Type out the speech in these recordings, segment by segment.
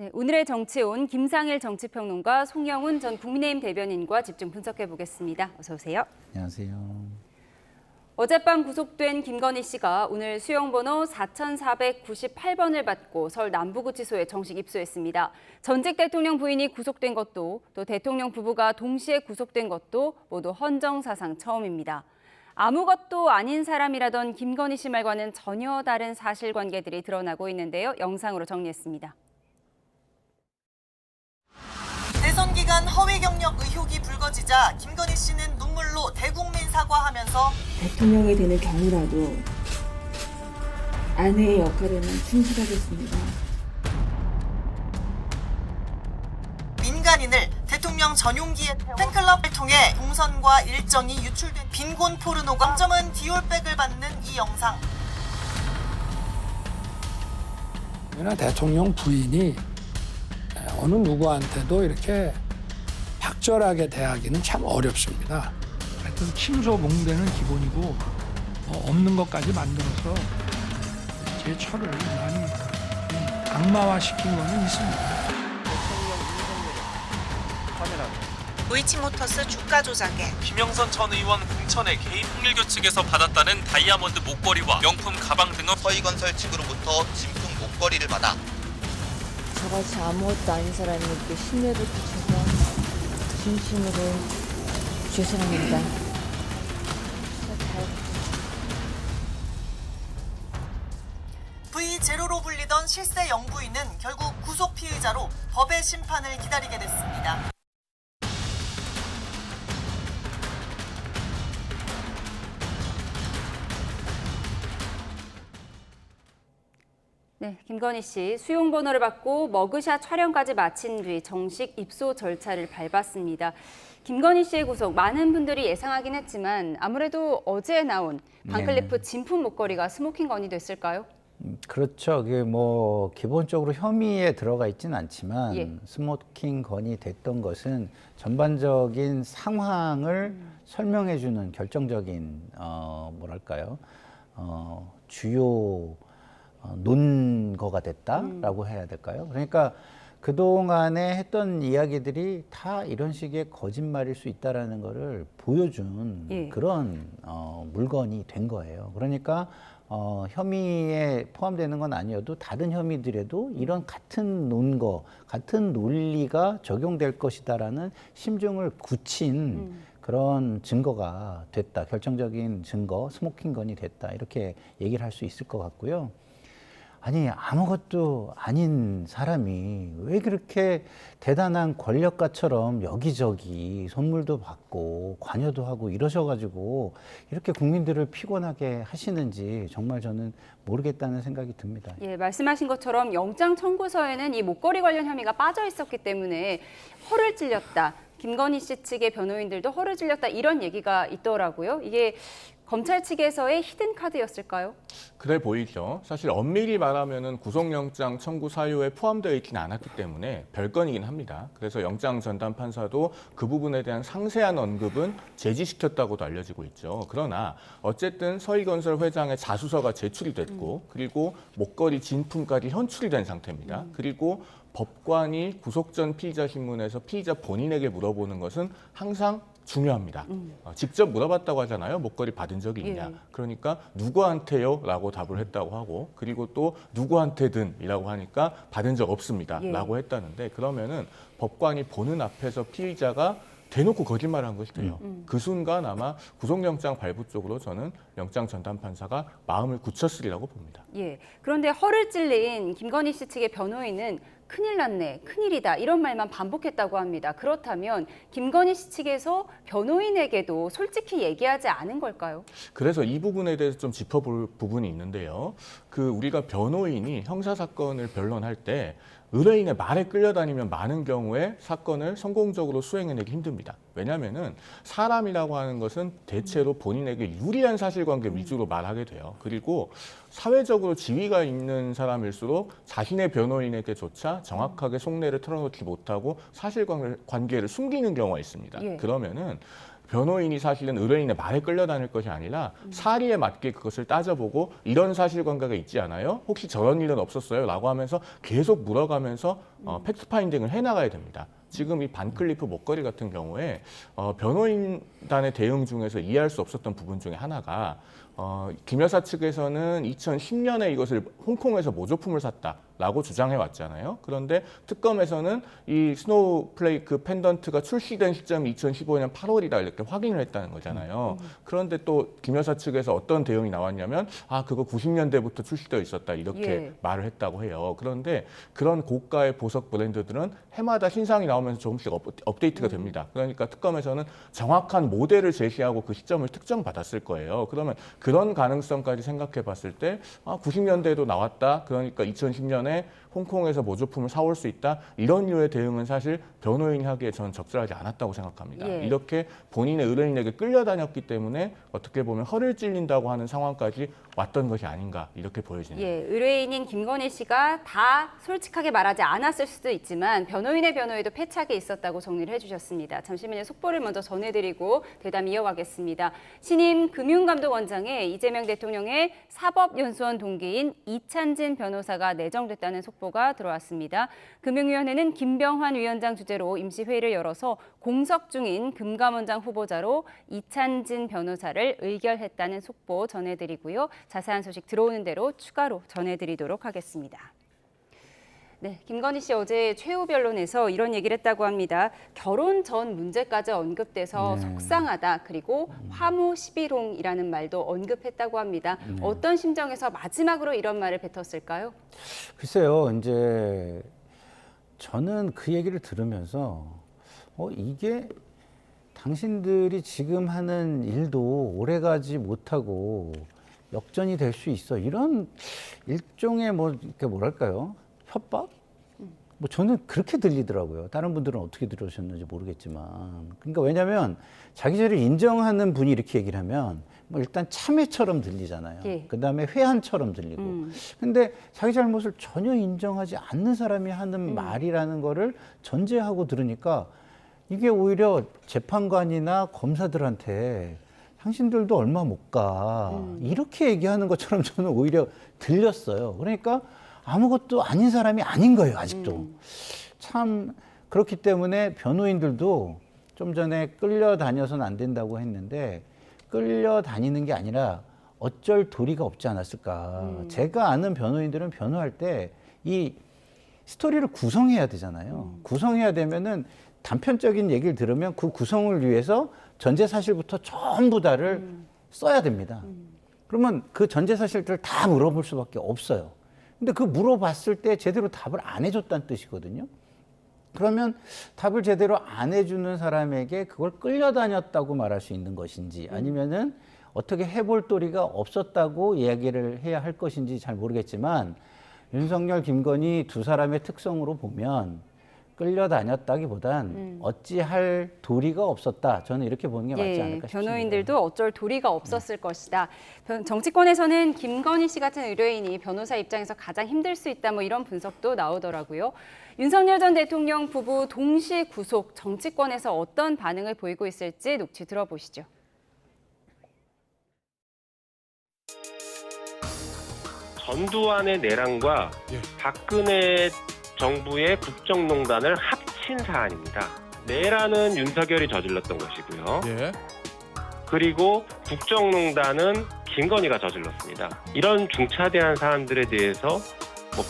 네, 오늘의 정치온 김상일 정치평론가 송영훈 전 국민의힘 대변인과 집중 분석해 보겠습니다. 어서 오세요. 안녕하세요. 어젯밤 구속된 김건희 씨가 오늘 수용번호 4498번을 받고 서울 남부구치소에 정식 입소했습니다. 전직 대통령 부인이 구속된 것도 또 대통령 부부가 동시에 구속된 것도 모두 헌정사상 처음입니다. 아무것도 아닌 사람이라던 김건희 씨 말과는 전혀 다른 사실관계들이 드러나고 있는데요. 영상으로 정리했습니다. 대선 기간 허위 경력 의혹이 불거지자 김건희 씨는 눈물로 대국민 사과하면서 대통령이 되는 경우라도 아내의 역할에는 충실하겠습니다. 민간인을 대통령 전용기에 태워 팬클럽을 통해 동선과 일정이 유출된 빈곤 포르노가 점은 디올백을 받는 이 영상. 그러나 대통령 부인이 어느 누구한테도 이렇게 박절하게 대하기는 참 어렵습니다. 하여튼 침소봉대는 기본이고 없는 것까지 만들어서 제 철을 많이 악마화시킨 거는 있습니다. 도이치모터스 주가 조작에 김영선 전 의원 공천에 개인 통일교 측에서 받았다는 다이아몬드 목걸이와 명품 가방 등은 서희건설 측으로부터 진품 목걸이를 받아 저같이 아무것도 아닌 사람에게 신뢰를 끼쳐서 진심으로 죄송합니다. V0로 불리던 실세 영부인은 결국 구속 피의자로 법의 심판을 기다리게 됐습니다. 네, 김건희 씨 수용번호를 받고 머그샷 촬영까지 마친 뒤 정식 입소 절차를 밟았습니다. 김건희 씨의 구속 많은 분들이 예상하긴 했지만 아무래도 어제 나온 반클리프 진품 목걸이가 스모킹 건이 됐을까요? 그렇죠. 그게 뭐 기본적으로 혐의에 들어가 있지는 않지만 예. 스모킹 건이 됐던 것은 전반적인 상황을 설명해주는 결정적인 뭐랄까요 주요 논거가 됐다라고 해야 될까요? 그러니까 그동안에 했던 이야기들이 다 이런 식의 거짓말일 수 있다라는 거를 보여준 예. 그런 물건이 된 거예요. 그러니까 혐의에 포함되는 건 아니어도 다른 혐의들에도 이런 같은 논거, 같은 논리가 적용될 것이다라는 심증을 굳힌 그런 증거가 됐다. 결정적인 증거, 스모킹건이 됐다. 이렇게 얘기를 할 수 있을 것 같고요. 아니 아무것도 아닌 사람이 왜 그렇게 대단한 권력가처럼 여기저기 선물도 받고 관여도 하고 이러셔가지고 이렇게 국민들을 피곤하게 하시는지 정말 저는 모르겠다는 생각이 듭니다. 예, 말씀하신 것처럼 영장 청구서에는 이 목걸이 관련 혐의가 빠져 있었기 때문에 허를 찔렸다. 김건희 씨 측의 변호인들도 허를 찔렸다 이런 얘기가 있더라고요. 이게 검찰 측에서의 히든 카드였을까요? 그래 보이죠. 사실 엄밀히 말하면은 구속영장 청구 사유에 포함되어 있지는 않았기 때문에 별건이긴 합니다. 그래서 영장 전담 판사도 그 부분에 대한 상세한 언급은 제지시켰다고도 알려지고 있죠. 그러나 어쨌든 서희건설 회장의 자수서가 제출이 됐고 그리고 목걸이 진품까지 현출이 된 상태입니다. 그리고 법관이 구속 전 피의자 신문에서 피의자 본인에게 물어보는 것은 항상 중요합니다. 직접 물어봤다고 하잖아요. 목걸이 받은 적이 있냐. 예. 그러니까 누구한테요? 라고 답을 했다고 하고 그리고 또 누구한테든 이라고 하니까 받은 적 없습니다. 예. 라고 했다는데 그러면은 법관이 보는 앞에서 피의자가 대놓고 거짓말을 한 것이 돼요. 그 순간 아마 구속영장 발부 쪽으로 저는 영장 전담 판사가 마음을 굳혔으리라고 봅니다. 예. 그런데 허를 찔린 김건희 씨 측의 변호인은 큰일 났네, 큰일이다 이런 말만 반복했다고 합니다. 그렇다면 김건희 씨 측에서 변호인에게도 솔직히 얘기하지 않은 걸까요? 그래서 이 부분에 대해서 좀 짚어볼 부분이 있는데요. 우리가 변호인이 형사사건을 변론할 때 의뢰인의 말에 끌려다니면 많은 경우에 사건을 성공적으로 수행해내기 힘듭니다. 왜냐하면은 사람이라고 하는 것은 대체로 본인에게 유리한 사실관계 위주로 말하게 돼요. 그리고 사회적으로 지위가 있는 사람일수록 자신의 변호인에게조차 정확하게 속내를 털어놓지 못하고 사실관계를 숨기는 경우가 있습니다. 예. 그러면은 변호인이 사실은 의뢰인의 말에 끌려다닐 것이 아니라 사리에 맞게 그것을 따져보고 이런 사실관계가 있지 않아요? 혹시 저런 일은 없었어요? 라고 하면서 계속 물어가면서 팩트 파인딩을 해나가야 됩니다. 지금 이 반클리프 목걸이 같은 경우에 변호인단의 대응 중에서 이해할 수 없었던 부분 중에 하나가 김 여사 측에서는 2010년에 이것을 홍콩에서 모조품을 샀다라고 주장해 왔잖아요. 그런데 특검에서는 이 스노우플레이크 펜던트가 출시된 시점이 2015년 8월이다 이렇게 확인을 했다는 거잖아요. 그런데 또 김 여사 측에서 어떤 대응이 나왔냐면 그거 90년대부터 출시되어 있었다 이렇게 말을 했다고 해요. 그런데 그런 고가의 보석 브랜드들은 해마다 신상이 나오면서 조금씩 업데이트가 됩니다. 그러니까 특검에서는 정확한 모델을 제시하고 그 시점을 특정받았을 거예요. 그러면 그런 가능성까지 생각해 봤을 때 90년대에도 나왔다. 그러니까 2010년에 홍콩에서 모조품을 사올 수 있다. 이런 류의 대응은 사실 변호인이 하기에 저는 적절하지 않았다고 생각합니다. 이렇게 본인의 의뢰인에게 끌려다녔기 때문에 어떻게 보면 허를 찔린다고 하는 상황까지 왔던 것이 아닌가 이렇게 보여지네요. 의뢰인인 김건희 씨가 다 솔직하게 말하지 않았을 수도 있지만 변호인의 변호에도 패착이 있었다고 정리를 해주셨습니다. 잠시만요. 속보를 먼저 전해드리고 대담 이어가겠습니다. 신임 금융감독원장에 이재명 대통령의 사법연수원 동기인 이찬진 변호사가 내정됐다는 속보가 들어왔습니다. 금융위원회는 김병환 위원장 주재로 임시회의를 열어서 공석 중인 금감원장 후보자로 이찬진 변호사를 의결했다는 속보 전해드리고요. 자세한 소식 들어오는 대로 추가로 전해드리도록 하겠습니다. 네, 김건희 씨 어제 최후 변론에서 이런 얘기를 했다고 합니다. 결혼 전 문제까지 언급돼서 속상하다. 그리고 화무 11홍이라는 말도 언급했다고 합니다. 어떤 심정에서 마지막으로 이런 말을 뱉었을까요? 글쎄요, 이제 저는 그 얘기를 들으면서 이게 당신들이 지금 하는 일도 오래가지 못하고 역전이 될 수 있어. 이런 일종의 뭐랄까요? 협박? 저는 그렇게 들리더라고요. 다른 분들은 어떻게 들으셨는지 모르겠지만. 그러니까 왜냐하면 자기 죄를 인정하는 분이 이렇게 얘기를 하면 일단 참회처럼 들리잖아요. 그다음에 회한처럼 들리고. 근데 자기 잘못을 전혀 인정하지 않는 사람이 하는 말이라는 거를 전제하고 들으니까 이게 오히려 재판관이나 검사들한테 당신들도 얼마 못 가. 이렇게 얘기하는 것처럼 저는 오히려 들렸어요. 그러니까 아무것도 아닌 사람이 아닌 거예요, 아직도. 참 그렇기 때문에 변호인들도 좀 전에 끌려다녀서는 안 된다고 했는데 끌려다니는 게 아니라 어쩔 도리가 없지 않았을까. 제가 아는 변호인들은 변호할 때 이 스토리를 구성해야 되잖아요. 구성해야 되면은 단편적인 얘기를 들으면 그 구성을 위해서 전제 사실부터 전부 다를 써야 됩니다. 그러면 그 전제 사실들을 다 물어볼 수밖에 없어요. 근데 그 물어봤을 때 제대로 답을 안 해줬다는 뜻이거든요. 그러면 답을 제대로 안 해주는 사람에게 그걸 끌려다녔다고 말할 수 있는 것인지 아니면은 어떻게 해볼 도리가 없었다고 이야기를 해야 할 것인지 잘 모르겠지만 윤석열, 김건희 두 사람의 특성으로 보면 끌려다녔다기보단 어찌할 도리가 없었다. 저는 이렇게 보는 게 맞지 않을까 싶습니다. 변호인들도 어쩔 도리가 없었을 것이다. 정치권에서는 김건희 씨 같은 의뢰인이 변호사 입장에서 가장 힘들 수 있다. 이런 분석도 나오더라고요. 윤석열 전 대통령 부부 동시 구속, 정치권에서 어떤 반응을 보이고 있을지 녹취 들어보시죠. 전두환의 내란과 박근혜 정부의 국정농단을 합친 사안입니다. 내란은 윤석열이 저질렀던 것이고요. 그리고 국정농단은 김건희가 저질렀습니다. 이런 중차대한 사안들에 대해서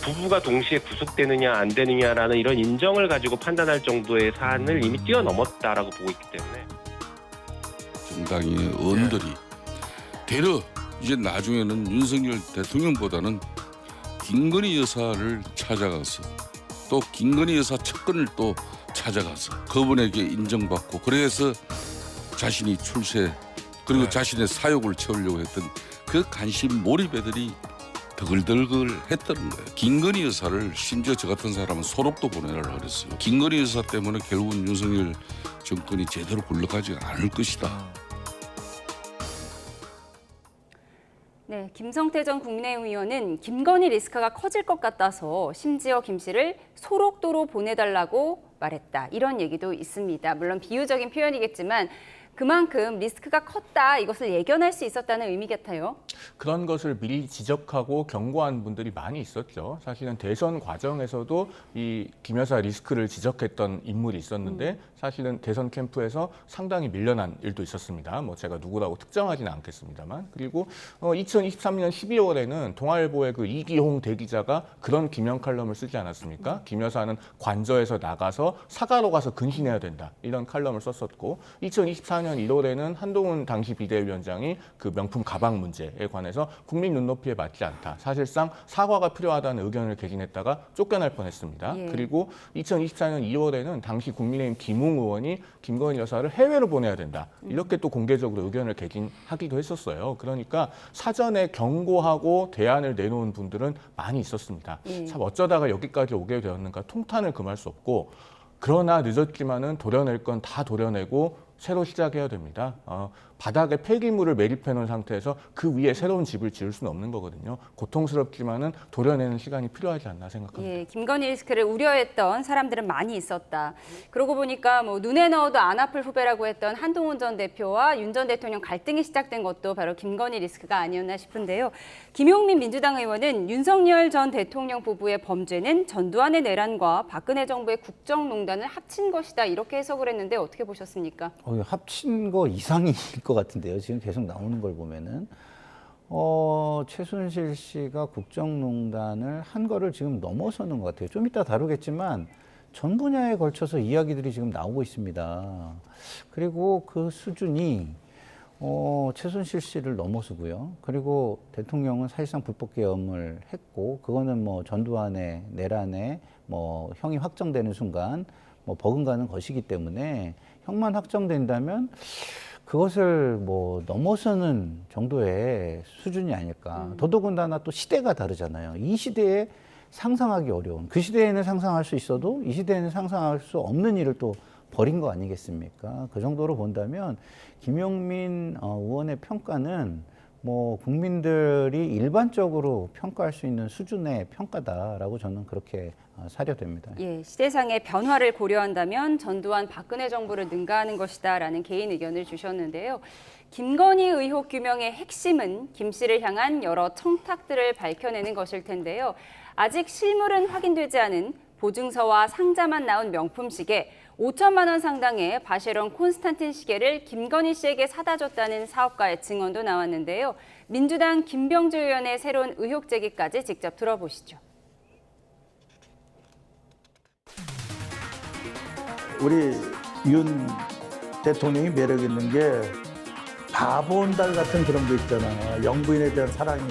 부부가 동시에 구속되느냐 안 되느냐라는 이런 인정을 가지고 판단할 정도의 사안을 이미 뛰어넘었다라고 보고 있기 때문에 정당의 의원들이 대려 이제 나중에는 윤석열 대통령보다는 김건희 여사를 찾아가서 또 김건희 여사 측근을 또 찾아가서 그분에게 인정받고 그래서 자신이 출세 그리고 자신의 사욕을 채우려고 했던 그 관심 몰입애들이 더글더글 했다는 거예요. 김건희 여사를 심지어 저 같은 사람은 소록도 보내라고 그랬어요. 김건희 여사 때문에 결국은 윤석열 정권이 제대로 굴러가지 않을 것이다. 네, 김성태 전 국민의힘 의원은 김건희 리스크가 커질 것 같아서 심지어 김 씨를 소록도로 보내달라고 말했다. 이런 얘기도 있습니다. 물론 비유적인 표현이겠지만 그만큼 리스크가 컸다, 이것을 예견할 수 있었다는 의미 같아요. 그런 것을 미리 지적하고 경고한 분들이 많이 있었죠. 사실은 대선 과정에서도 이 김 여사 리스크를 지적했던 인물이 있었는데 사실은 대선 캠프에서 상당히 밀려난 일도 있었습니다. 뭐 제가 누구라고 특정하지는 않겠습니다만. 그리고 2023년 12월에는 동아일보의 그 이기홍 대기자가 그런 김영 칼럼을 쓰지 않았습니까? 김 여사는 관저에서 나가서 사과로 가서 근신해야 된다, 이런 칼럼을 썼었고, 2024년 1월에는 한동훈 당시 비대위원장이 그 명품 가방 문제에 관해서 국민 눈높이에 맞지 않다, 사실상 사과가 필요하다는 의견을 개진했다가 쫓겨날 뻔했습니다. 그리고 2024년 2월에는 당시 국민의힘 김웅 의원이 김건희 여사를 해외로 보내야 된다, 이렇게 또 공개적으로 의견을 개진하기도 했었어요. 그러니까 사전에 경고하고 대안을 내놓은 분들은 많이 있었습니다. 참 어쩌다가 여기까지 오게 되었는가 통탄을 금할 수 없고, 그러나 늦었지만은 도려낼 건 다 도려내고 새로 시작해야 됩니다. 바닥에 폐기물을 매립해 놓은 상태에서 그 위에 새로운 집을 지을 수는 없는 거거든요. 고통스럽지만은 도려내는 시간이 필요하지 않나 생각합니다. 예, 김건희 리스크를 우려했던 사람들은 많이 있었다. 그러고 보니까 뭐 눈에 넣어도 안 아플 후배라고 했던 한동훈 전 대표와 윤 전 대통령 갈등이 시작된 것도 바로 김건희 리스크가 아니었나 싶은데요. 김용민 민주당 의원은 윤석열 전 대통령 부부의 범죄는 전두환의 내란과 박근혜 정부의 국정농단을 합친 것이다, 이렇게 해석을 했는데 어떻게 보셨습니까? 합친 거 이상일 것 같은데요. 지금 계속 나오는 걸 보면은 최순실 씨가 국정농단을 한 거를 지금 넘어서는 것 같아요. 좀 이따 다루겠지만 전 분야에 걸쳐서 이야기들이 지금 나오고 있습니다. 그리고 그 수준이 최순실 씨를 넘어서고요. 그리고 대통령은 사실상 불법 계엄을 했고, 그거는 뭐 전두환의 내란에 뭐 형이 확정되는 순간 뭐 버금가는 것이기 때문에 형만 확정된다면 그것을 뭐 넘어서는 정도의 수준이 아닐까. 더더군다나 또 시대가 다르잖아요. 이 시대에 상상하기 어려운, 그 시대에는 상상할 수 있어도 이 시대에는 상상할 수 없는 일을 또 벌인 거 아니겠습니까? 그 정도로 본다면 김용민 의원의 평가는 뭐 국민들이 일반적으로 평가할 수 있는 수준의 평가다라고 저는 그렇게 사료됩니다. 예, 시대상의 변화를 고려한다면 전두환 박근혜 정부를 능가하는 것이다라는 개인 의견을 주셨는데요. 김건희 의혹 규명의 핵심은 김 씨를 향한 여러 청탁들을 밝혀내는 것일 텐데요. 아직 실물은 확인되지 않은 보증서와 상자만 나온 명품 시계 5천만 원 상당의 바쉐론 콘스탄틴 시계를 김건희 씨에게 사다 줬다는 사업가의 증언도 나왔는데요. 민주당 김병주 의원의 새로운 의혹 제기까지 직접 들어보시죠. 우리 윤 대통령이 매력 있는 게 바보온달 같은 그런 거 있잖아. 영부인에 대한 사랑이.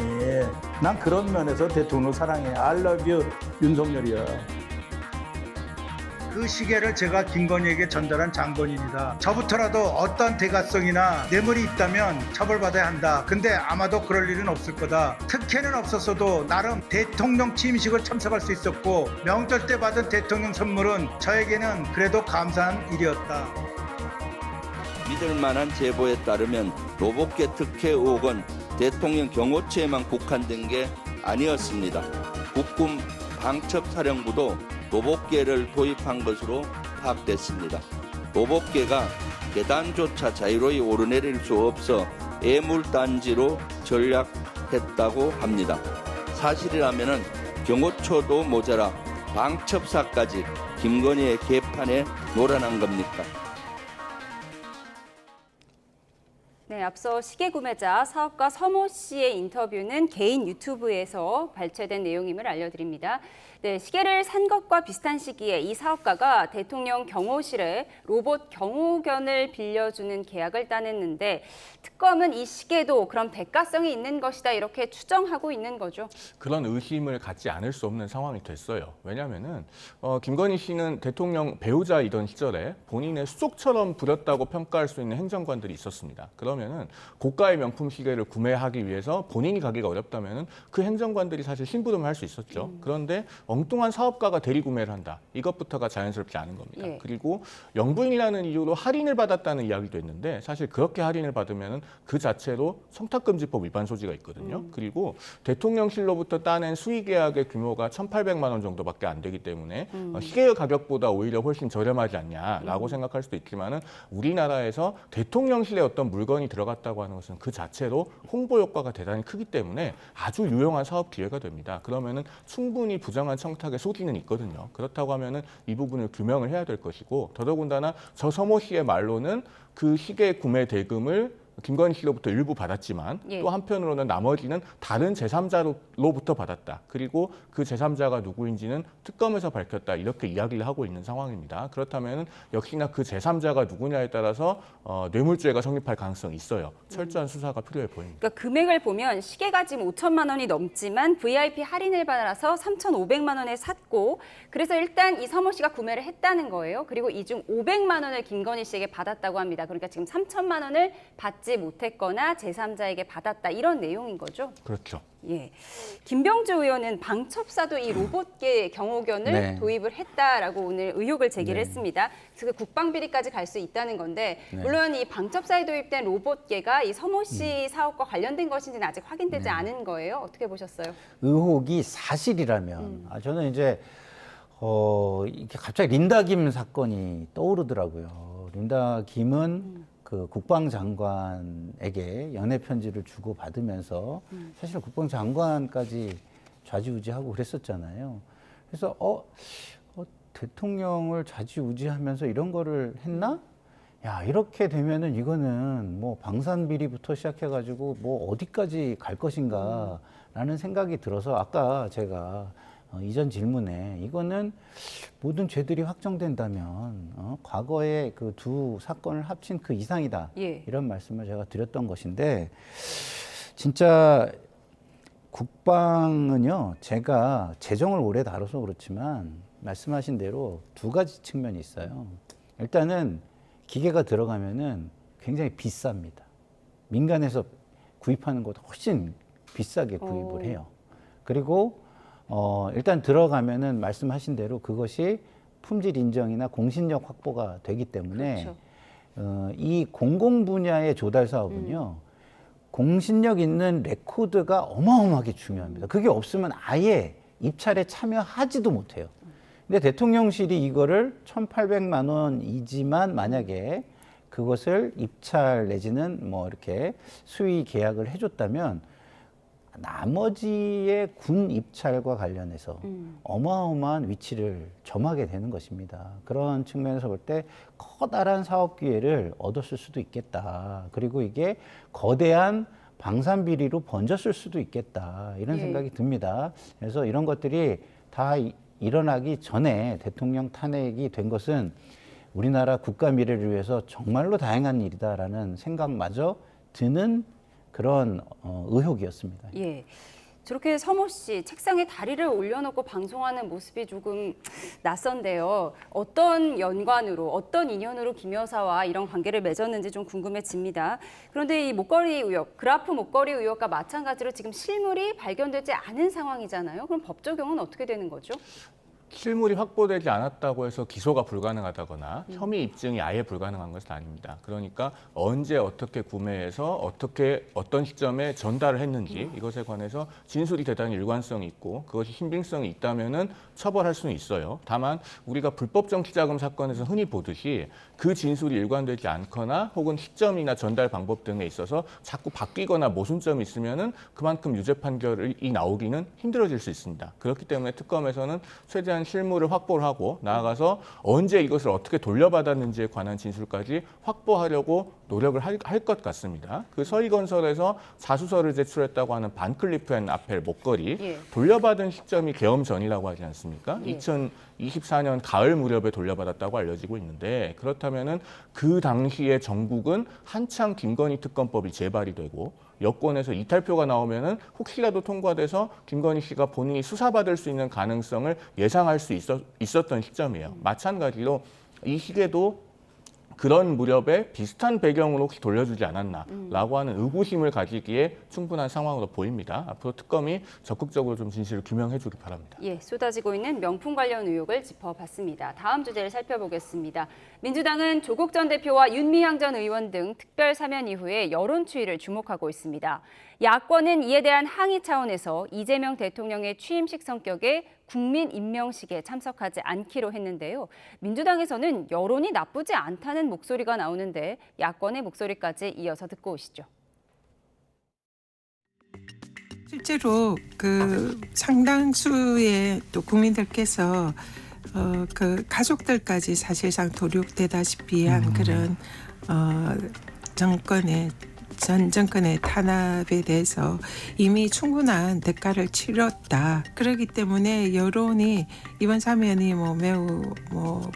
난 그런 면에서 대통령을 사랑해. I love you 윤석열이야. 그 시계를 제가 김건희에게 전달한 장본인이다. 저부터라도 어떤 대가성이나 뇌물이 있다면 처벌받아야 한다. 근데 아마도 그럴 일은 없을 거다. 특혜는 없었어도 나름 대통령 취임식을 참석할 수 있었고 명절 때 받은 대통령 선물은 저에게는 그래도 감사한 일이었다. 믿을 만한 제보에 따르면 로봇계 특혜 의혹은 대통령 경호처에만 국한된 게 아니었습니다. 국군 방첩사령부도 로봇계를 도입한 것으로 파악됐습니다. 로봇계가 계단조차 자유로이 오르내릴 수 없어 애물단지로 전략했다고 합니다. 사실이라면 경호처도 모자라 방첩사까지 김건희의 개판에 놀아난 겁니까? 네, 앞서 시계 구매자 사업가 서모 씨의 인터뷰는 개인 유튜브에서 발췌된 내용임을 알려드립니다. 네, 시계를 산 것과 비슷한 시기에 이 사업가가 대통령 경호실에 로봇 경호견을 빌려주는 계약을 따냈는데 특검은 이 시계도 그런 대가성이 있는 것이다, 이렇게 추정하고 있는 거죠. 그런 의심을 갖지 않을 수 없는 상황이 됐어요. 왜냐하면은 김건희 씨는 대통령 배우자이던 시절에 본인의 수족처럼 부렸다고 평가할 수 있는 행정관들이 있었습니다. 그러면은 고가의 명품 시계를 구매하기 위해서 본인이 가기가 어렵다면은 그 행정관들이 사실 심부름을 할 수 있었죠. 그런데 엉뚱한 사업가가 대리구매를 한다. 이것부터가 자연스럽지 않은 겁니다. 예. 그리고 영부인이라는 이유로 할인을 받았다는 이야기도 있는데 사실 그렇게 할인을 받으면 그 자체로 청탁금지법 위반 소지가 있거든요. 그리고 대통령실로부터 따낸 수의계약의 규모가 1,800만 원 정도밖에 안 되기 때문에 시계 가격보다 오히려 훨씬 저렴하지 않냐라고 생각할 수도 있지만은 우리나라에서 대통령실에 어떤 물건이 들어갔다고 하는 것은 그 자체로 홍보 효과가 대단히 크기 때문에 아주 유용한 사업 기회가 됩니다. 그러면은 충분히 부정한 청탁의 소지는 있거든요. 그렇다고 하면은 이 부분을 규명을 해야 될 것이고 더더군다나 저 서모 씨의 말로는 그 시계 구매 대금을 김건희 씨로부터 일부 받았지만 예. 또 한편으로는 나머지는 다른 제3자로부터 받았다. 그리고 그 제3자가 누구인지는 특검에서 밝혔다. 이렇게 이야기를 하고 있는 상황입니다. 그렇다면 역시나 그 제3자가 누구냐에 따라서 뇌물죄가 성립할 가능성이 있어요. 철저한 수사가 필요해 보입니다. 그러니까 금액을 보면 시계가 지금 5천만 원이 넘지만 VIP 할인을 받아서 3,500만 원에 샀고 그래서 일단 이 서모 씨가 구매를 했다는 거예요. 그리고 이 중 500만 원을 김건희 씨에게 받았다고 합니다. 그러니까 지금 3천만 원을 받지 못했거나 제3자에게 받았다 이런 내용인 거죠? 그렇죠. 예, 김병주 의원은 방첩사도 이 로봇계 경호견을 네. 도입을 했다라고 오늘 의혹을 제기를 네. 했습니다. 그래서 국방비리까지 갈 수 있다는 건데 네. 물론 이 방첩사에 도입된 로봇계가 이 서모 씨 사업과 관련된 것인지는 아직 확인되지 않은 거예요. 어떻게 보셨어요? 의혹이 사실이라면 저는 이제 이게 갑자기 린다 김 사건이 떠오르더라고요. 린다 김은 그 국방장관에게 연애 편지를 주고 받으면서 사실 국방장관까지 좌지우지하고 그랬었잖아요. 그래서 대통령을 좌지우지하면서 이런 거를 했나? 야, 이렇게 되면은 이거는 뭐 방산비리부터 시작해가지고 뭐 어디까지 갈 것인가라는 생각이 들어서 아까 제가 이전 질문에 이거는 모든 죄들이 확정된다면 과거의 그 두 사건을 합친 그 이상이다. 예. 이런 말씀을 제가 드렸던 것인데 진짜 국방은요. 제가 재정을 오래 다뤄서 그렇지만 말씀하신 대로 두 가지 측면이 있어요. 일단은 기계가 들어가면은 굉장히 비쌉니다. 민간에서 구입하는 것보다 훨씬 비싸게 구입을 해요. 그리고 일단 들어가면은 말씀하신 대로 그것이 품질 인정이나 공신력 확보가 되기 때문에 그렇죠. 이 공공 분야의 조달 사업은요. 공신력 있는 레코드가 어마어마하게 중요합니다. 그게 없으면 아예 입찰에 참여하지도 못해요. 근데 대통령실이 이거를 1,800만 원이지만 만약에 그것을 입찰 내지는 뭐 이렇게 수의 계약을 해줬다면 나머지의 군 입찰과 관련해서 어마어마한 위치를 점하게 되는 것입니다. 그런 측면에서 볼 때 커다란 사업 기회를 얻었을 수도 있겠다. 그리고 이게 거대한 방산비리로 번졌을 수도 있겠다. 이런 생각이 듭니다. 그래서 이런 것들이 다 일어나기 전에 대통령 탄핵이 된 것은 우리나라 국가 미래를 위해서 정말로 다행한 일이다라는 생각마저 드는 그런 의혹이었습니다. 예. 저렇게 서모 씨 책상에 다리를 올려놓고 방송하는 모습이 조금 낯선데요. 어떤 연관으로, 어떤 인연으로 김 여사와 이런 관계를 맺었는지 좀 궁금해집니다. 그런데 이 목걸이 의혹, 그라프 목걸이 의혹과 마찬가지로 지금 실물이 발견되지 않은 상황이잖아요. 그럼 법 적용은 어떻게 되는 거죠? 실물이 확보되지 않았다고 해서 기소가 불가능하다거나 혐의 입증이 아예 불가능한 것은 아닙니다. 그러니까 언제 어떻게 구매해서 어떻게 어떤 시점에 전달을 했는지 이것에 관해서 진술이 대단히 일관성이 있고 그것이 신빙성이 있다면은 처벌할 수는 있어요. 다만 우리가 불법 정치자금 사건에서 흔히 보듯이 그 진술이 일관되지 않거나 혹은 시점이나 전달 방법 등에 있어서 자꾸 바뀌거나 모순점이 있으면은 그만큼 유죄 판결이 나오기는 힘들어질 수 있습니다. 그렇기 때문에 특검에서는 최대한 실물을 확보를 하고 나아가서 언제 이것을 어떻게 돌려받았는지에 관한 진술까지 확보하려고 노력을 할 것 같습니다. 그 서희건설에서 자수서를 제출했다고 하는 반클리프 앤 아펠 목걸이 돌려받은 시점이 계엄 전이라고 하지 않습니까? 2024년 가을 무렵에 돌려받았다고 알려지고 있는데 그렇다면은 그 당시에 전국은 한창 김건희 특검법이 재발이 되고 여권에서 이탈표가 나오면은 혹시라도 통과돼서 김건희 씨가 본인이 수사받을 수 있는 가능성을 예상할 수 있었던 시점이에요. 마찬가지로 이 시계도 그런 무렵에 비슷한 배경으로 혹시 돌려주지 않았나라고 하는 의구심을 가지기에 충분한 상황으로 보입니다. 앞으로 특검이 적극적으로 좀 진실을 규명해주기 바랍니다. 예, 쏟아지고 있는 명품 관련 의혹을 짚어봤습니다. 다음 주제를 살펴보겠습니다. 민주당은 조국 전 대표와 윤미향 전 의원 등 특별 사면 이후에 여론 추이를 주목하고 있습니다. 야권은 이에 대한 항의 차원에서 이재명 대통령의 취임식 성격의 국민 임명식에 참석하지 않기로 했는데요. 민주당에서는 여론이 나쁘지 않다는 목소리가 나오는데 야권의 목소리까지 이어서 듣고 오시죠. 실제로 그 상당수의 또 국민들께서 그 가족들까지 사실상 도륙되다시피 한 그런 전 정권의 탄압에 대해서 이미 충분한 대가를 치렀다. 그렇기 때문에 여론이 이번 사면이 매우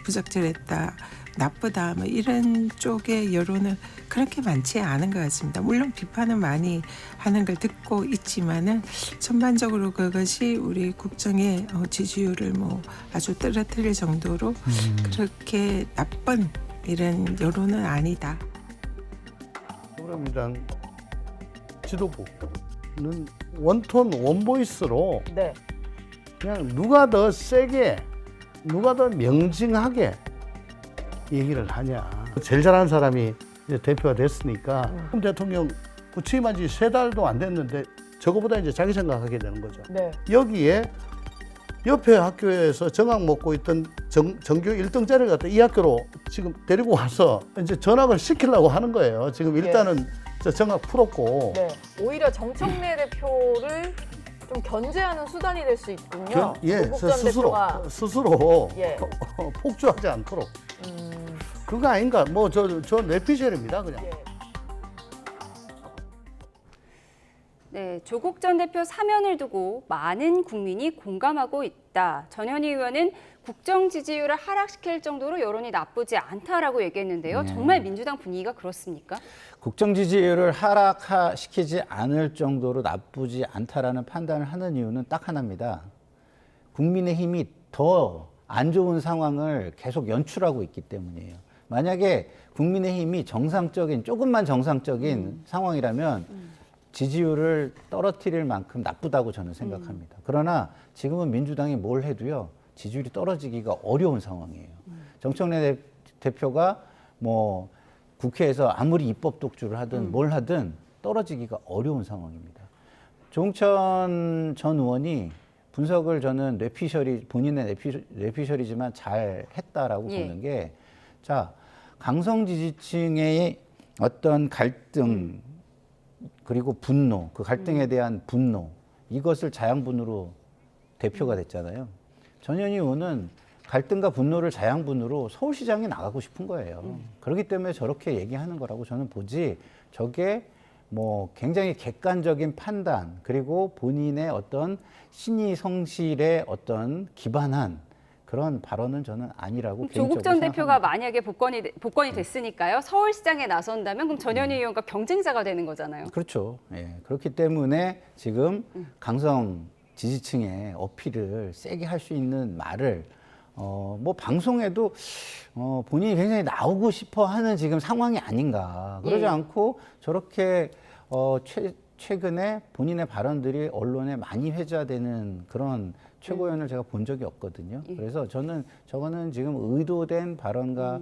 부적절했다, 나쁘다, 이런 쪽의 여론은 그렇게 많지 않은 것 같습니다. 물론 비판은 많이 하는 걸 듣고 있지만은 전반적으로 그것이 우리 국정의 지지율을 아주 떨어뜨릴 정도로 그렇게 나쁜 이런 여론은 아니다. 더불어민주당 지도부는 원톤 원보이스로 그냥 누가 더 세게, 누가 더 명징하게 얘기를 하냐. 제일 잘하는 사람이 이제 대표가 됐으니까 그럼 대통령 취임한 지 3달도 안 됐는데 저거보다 이제 자기 생각하게 되는 거죠. 여기에 옆에 학교에서 정학 먹고 있던 전교 1등짜리를 갖다 이 학교로 지금 데리고 와서 이제 전학을 시키려고 하는 거예요. 지금 일단은 저 정학 풀었고. 오히려 정청래 대표를 좀 견제하는 수단이 될 수 있군요. 스스로 폭주하지 않도록. 그거 아닌가? 저 뇌피셜입니다, 그냥. 네, 조국 전 대표 사면을 두고 많은 국민이 공감하고 있다. 전현희 의원은 국정 지지율을 하락시킬 정도로 여론이 나쁘지 않다라고 얘기했는데요. 정말 민주당 분위기가 그렇습니까? 국정 지지율을 하락시키지 않을 정도로 나쁘지 않다라는 판단을 하는 이유는 딱 하나입니다. 국민의힘이 더 안 좋은 상황을 계속 연출하고 있기 때문이에요. 만약에 국민의힘이 조금만 정상적인 상황이라면 지지율을 떨어뜨릴 만큼 나쁘다고 저는 생각합니다. 그러나 지금은 민주당이 뭘 해도요, 지지율이 떨어지기가 어려운 상황이에요. 정청래 대표가 국회에서 아무리 입법 독주를 하든 뭘 하든 떨어지기가 어려운 상황입니다. 조응천 전 의원이 분석을 저는 본인의 뇌피셜이지만 잘 했다라고 보는 게, 자, 강성 지지층의 어떤 갈등, 그리고 분노, 그 갈등에 대한 분노, 이것을 자양분으로 대표가 됐잖아요. 전현희 의원은 갈등과 분노를 자양분으로 서울시장에 나가고 싶은 거예요. 그렇기 때문에 저렇게 얘기하는 거라고 저는 보지, 저게 굉장히 객관적인 판단, 그리고 본인의 어떤 신의 성실에 기반한 그런 발언은 저는 아니라고 개인적으로 조국 전 대표가 생각합니다. 만약에 복권이 됐으니까요. 서울시장에 나선다면 그럼 전현희 의원과 경쟁자가 되는 거잖아요. 그렇죠. 예, 그렇기 때문에 지금 강성 지지층의 어필을 세게 할 수 있는 말을 방송에도 본인이 굉장히 나오고 싶어 하는 지금 상황이 아닌가. 그러지 않고 저렇게 최근에 본인의 발언들이 언론에 많이 회자되는 그런 최고위원을 제가 본 적이 없거든요. 그래서 저거는 지금 의도된 발언과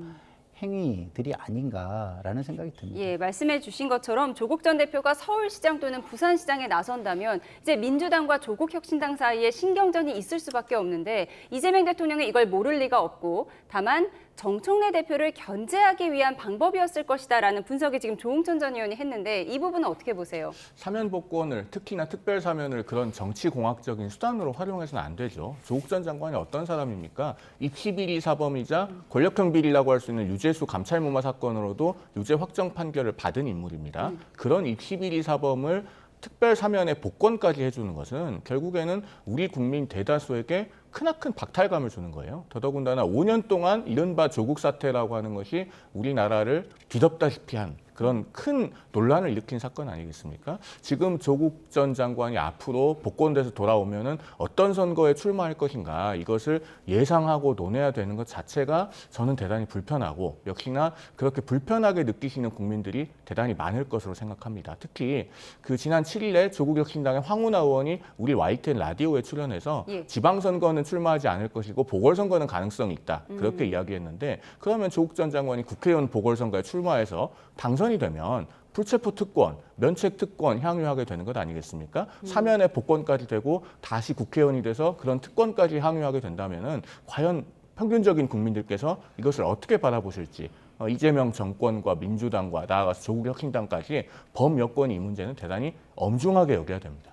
행위들이 아닌가라는 생각이 듭니다. 예, 말씀해 주신 것처럼 조국 전 대표가 서울시장 또는 부산시장에 나선다면 이제 민주당과 조국혁신당 사이에 신경전이 있을 수밖에 없는데 이재명 대통령이 이걸 모를 리가 없고 다만 정청래 대표를 견제하기 위한 방법이었을 것이다라는 분석이 지금 조응천 전 의원이 했는데 이 부분은 어떻게 보세요? 사면 복권을, 특히나 특별 사면을 그런 정치공학적인 수단으로 활용해서는 안 되죠. 조국 전 장관이 어떤 사람입니까? 입시비리 사범이자 권력형 비리라고 할 수 있는 유재수 감찰무마 사건으로도 유죄 확정 판결을 받은 인물입니다. 그런 입시비리 사범을 특별 사면에 복권까지 해주는 것은 결국에는 우리 국민 대다수에게 크나큰 박탈감을 주는 거예요. 더더군다나 5년 동안 이른바 조국 사태라고 하는 것이 우리나라를 뒤덮다시피 한 그런 큰 논란을 일으킨 사건 아니겠습니까? 지금 조국 전 장관이 앞으로 복권돼서 돌아오면은 어떤 선거에 출마할 것인가 이것을 예상하고 논해야 되는 것 자체가 저는 대단히 불편하고 역시나 그렇게 불편하게 느끼시는 국민들이 대단히 많을 것으로 생각합니다. 특히 그 지난 7일에 조국혁신당의 황운하 의원이 우리 YTN 라디오에 출연해서 지방선거는 출마하지 않을 것이고 보궐선거는 가능성이 있다. 그렇게 이야기했는데 그러면 조국 전 장관이 국회의원 보궐선거에 출마해서 당선이 되면 불체포 특권, 면책 특권 향유하게 되는 것 아니겠습니까? 사면의 복권까지 되고 다시 국회의원이 돼서 그런 특권까지 향유하게 된다면은 과연 평균적인 국민들께서 이것을 어떻게 바라보실지 이재명 정권과 민주당과 나아가서 조국 혁신당까지 범여권이 이 문제는 대단히 엄중하게 여겨야 됩니다.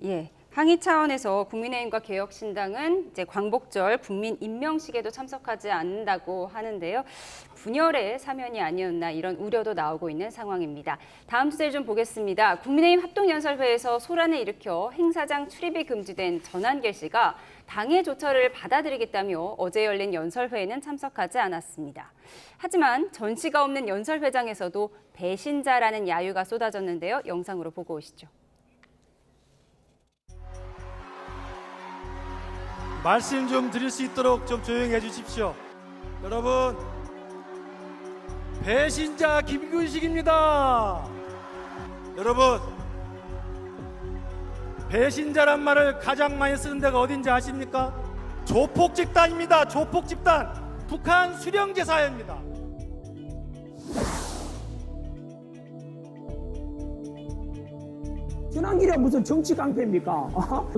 예. 항의 차원에서 국민의힘과 개혁신당은 이제 광복절 국민 임명식에도 참석하지 않는다고 하는데요. 분열의 사면이 아니었나 이런 우려도 나오고 있는 상황입니다. 다음 주제를 좀 보겠습니다. 국민의힘 합동연설회에서 소란을 일으켜 행사장 출입이 금지된 전한길 씨가 당의 조처를 받아들이겠다며 어제 열린 연설회에는 참석하지 않았습니다. 하지만 전시가 없는 연설회장에서도 배신자라는 야유가 쏟아졌는데요. 영상으로 보고 오시죠. 말씀 좀 드릴 수 있도록 좀 조용히 해주십시오. 여러분, 배신자 김근식입니다. 여러분, 배신자란 말을 가장 많이 쓰는 데가 어딘지 아십니까? 조폭 집단입니다. 조폭 집단. 북한 수령제 사회입니다. 전한길이 무슨 정치 깡패입니까?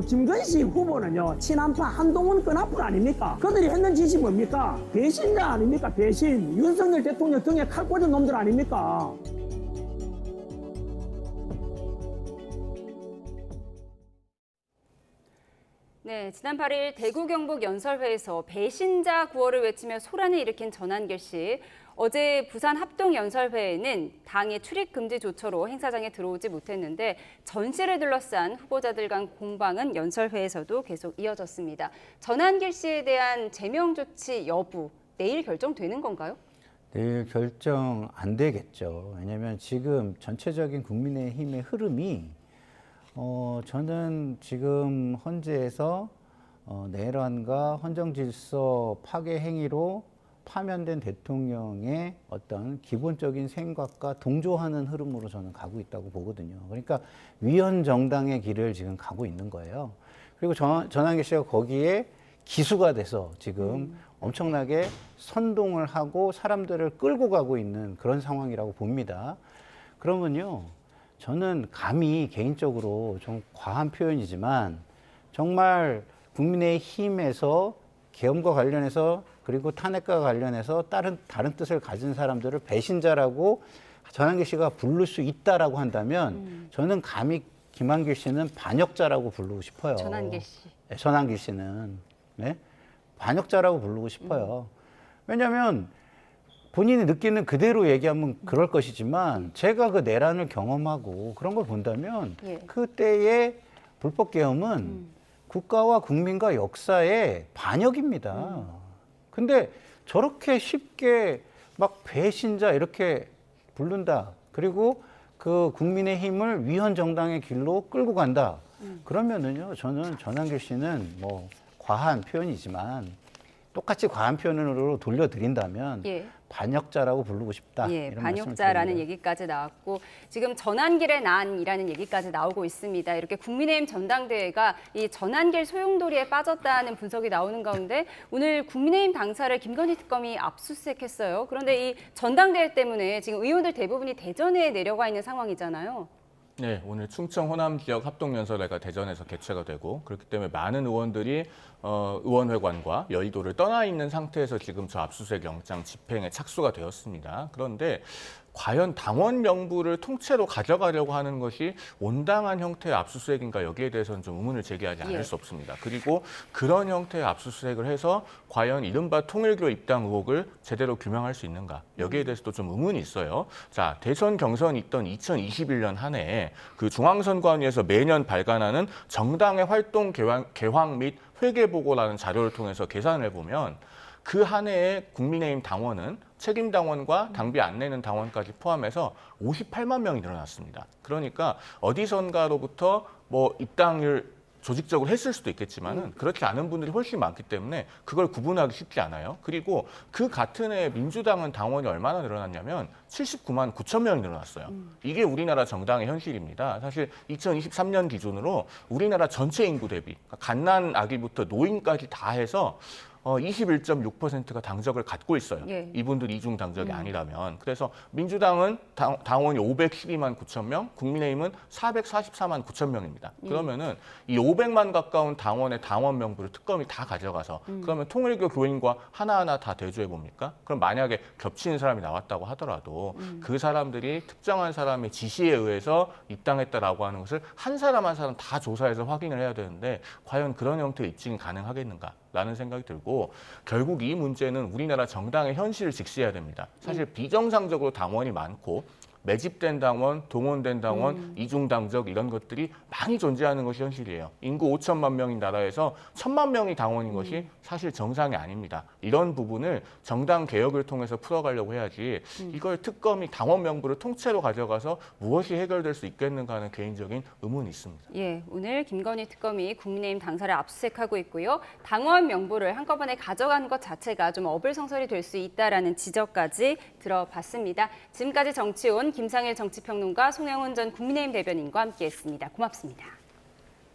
김근식 후보는요, 친한파 한동훈 끈앞풀 아닙니까? 그들이 했는 짓이 뭡니까? 배신자 아닙니까? 배신. 윤석열 대통령 등에 칼 꽂은 놈들 아닙니까? 네, 지난 8일 대구 경북 연설회에서 배신자 구호를 외치며 소란을 일으킨 전한길 씨. 어제 부산 합동연설회에는 당의 출입 금지 조처로 행사장에 들어오지 못했는데 전시를 둘러싼 후보자들 간 공방은 연설회에서도 계속 이어졌습니다. 전한길 씨에 대한 제명 조치 여부 내일 결정되는 건가요? 내일 결정 안 되겠죠. 왜냐하면 지금 전체적인 국민의힘의 흐름이 저는 지금 헌재에서 내란과 헌정질서 파괴 행위로 파면된 대통령의 어떤 기본적인 생각과 동조하는 흐름으로 저는 가고 있다고 보거든요. 그러니까 위헌 정당의 길을 지금 가고 있는 거예요. 그리고 전한길 씨가 거기에 기수가 돼서 지금 엄청나게 선동을 하고 사람들을 끌고 가고 있는 그런 상황이라고 봅니다. 그러면요, 저는 감히 개인적으로 좀 과한 표현이지만 정말 국민의힘에서 계엄과 관련해서 그리고 탄핵과 관련해서 다른 뜻을 가진 사람들을 배신자라고 전한길 씨가 부를 수 있다라고 한다면 저는 감히 김한길 씨는 반역자라고 부르고 싶어요. 전한길 씨. 네, 전한길 씨는 네? 반역자라고 부르고 싶어요. 왜냐하면 본인이 느끼는 그대로 얘기하면 그럴 것이지만 제가 그 내란을 경험하고 그런 걸 본다면 그때의 불법 계엄은 국가와 국민과 역사의 반역입니다. 근데 저렇게 쉽게 막 배신자 이렇게 부른다. 그리고 그 국민의힘을 위헌 정당의 길로 끌고 간다. 그러면은요, 저는 전한길 씨는 뭐 과한 표현이지만 똑같이 과한 표현으로 돌려드린다면 반역자라고 부르고 싶다. 이런 반역자라는 얘기까지 나왔고 지금 전한길의 난이라는 얘기까지 나오고 있습니다. 이렇게 국민의힘 전당대회가 이 전한길 소용돌이에 빠졌다는 분석이 나오는 가운데 오늘 국민의힘 당사를 김건희 특검이 압수수색했어요. 그런데 이 전당대회 때문에 지금 의원들 대부분이 대전에 내려가 있는 상황이잖아요. 네, 오늘 충청 호남 지역 합동연설회가 대전에서 개최가 되고 그렇기 때문에 많은 의원들이 의원회관과 여의도를 떠나 있는 상태에서 지금 저 압수수색 영장 집행에 착수가 되었습니다. 그런데 과연 당원 명부를 통째로 가져가려고 하는 것이 온당한 형태의 압수수색인가 여기에 대해서는 좀 의문을 제기하지 않을 수 없습니다. 그리고 그런 형태의 압수수색을 해서 과연 이른바 통일교 입당 의혹을 제대로 규명할 수 있는가 여기에 대해서도 좀 의문이 있어요. 자, 대선 경선이 있던 2021년 한 해에 그 중앙선관위에서 매년 발간하는 정당의 활동 개황 및 회계보고라는 자료를 통해서 계산을 해보면 그 한 해에 국민의힘 당원은 책임 당원과 당비 안 내는 당원까지 포함해서 58만 명이 늘어났습니다. 그러니까 어디선가로부터 뭐 입당을 조직적으로 했을 수도 있겠지만은 그렇지 않은 분들이 훨씬 많기 때문에 그걸 구분하기 쉽지 않아요. 그리고 그 같은 해에 민주당은 당원이 얼마나 늘어났냐면 79만 9천 명이 늘어났어요. 이게 우리나라 정당의 현실입니다. 사실 2023년 기준으로 우리나라 전체 인구 대비 갓난 아기부터 노인까지 다 해서 21.6%가 당적을 갖고 있어요. 예. 이분들 이중 당적이 아니라면. 그래서 민주당은 당원이 512만 9천 명, 국민의힘은 444만 9천 명입니다. 그러면은 이 500만 가까운 당원의 당원 명부를 특검이 다 가져가서 그러면 통일교 교인과 하나하나 다 대조해 봅니까? 그럼 만약에 겹치는 사람이 나왔다고 하더라도 그 사람들이 특정한 사람의 지시에 의해서 입당했다라고 하는 것을 한 사람 한 사람 다 조사해서 확인을 해야 되는데 과연 그런 형태의 입증이 가능하겠는가? 라는 생각이 들고 결국 이 문제는 우리나라 정당의 현실을 직시해야 됩니다. 사실 비정상적으로 당원이 많고 매집된 당원, 동원된 당원, 이중당적 이런 것들이 많이 존재하는 것이 현실이에요. 인구 5천만 명인 나라에서 1,000만 명이 당원인 것이 사실 정상이 아닙니다. 이런 부분을 정당 개혁을 통해서 풀어가려고 해야지 이걸 특검이 당원 명부를 통째로 가져가서 무엇이 해결될 수 있겠는가 하는 개인적인 의문이 있습니다. 예, 오늘 김건희 특검이 국민의힘 당사를 압수수색하고 있고요. 당원 명부를 한꺼번에 가져간 것 자체가 좀 어불성설이 될 수 있다라는 지적까지 들어봤습니다. 지금까지 정치온 김상일 정치평론가, 송영훈 전 국민의힘 대변인과 함께했습니다. 고맙습니다.